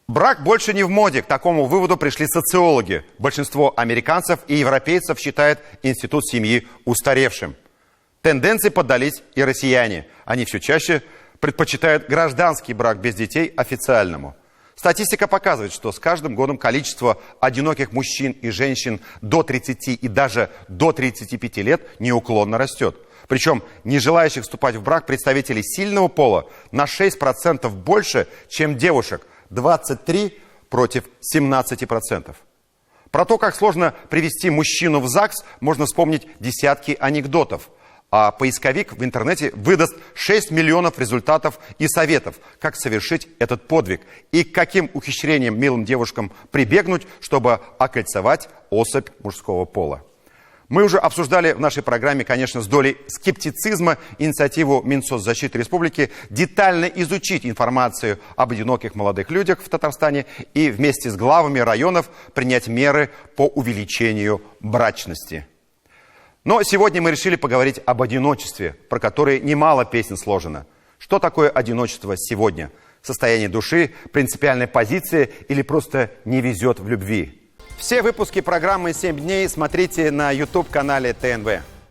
Брак больше не в моде. К такому выводу пришли социологи. Большинство американцев и европейцев считают институт семьи устаревшим. Тенденции поддались и россияне. Они все чаще предпочитают гражданский брак без детей официальному. Статистика показывает, что с каждым годом количество одиноких мужчин и женщин до 30 и даже до 35 лет неуклонно растет. Причем не желающих вступать в брак представителей сильного пола на 6% больше, чем девушек. 23 против 17%. Про то, как сложно привести мужчину в ЗАГС, можно вспомнить десятки анекдотов. А поисковик в интернете выдаст 6 миллионов результатов и советов, как совершить этот подвиг и к каким ухищрениям милым девушкам прибегнуть, чтобы окольцевать особь мужского пола. Мы уже обсуждали в нашей программе, конечно, с долей скептицизма инициативу Минсоцзащиты Республики детально изучить информацию об одиноких молодых людях в Татарстане и вместе с главами районов принять меры по увеличению брачности. Но сегодня мы решили поговорить об одиночестве, про которое немало песен сложено. Что такое одиночество сегодня? Состояние души, принципиальная позиция или просто не везет в любви? Все выпуски программы «7 дней» смотрите на YouTube-канале ТНВ.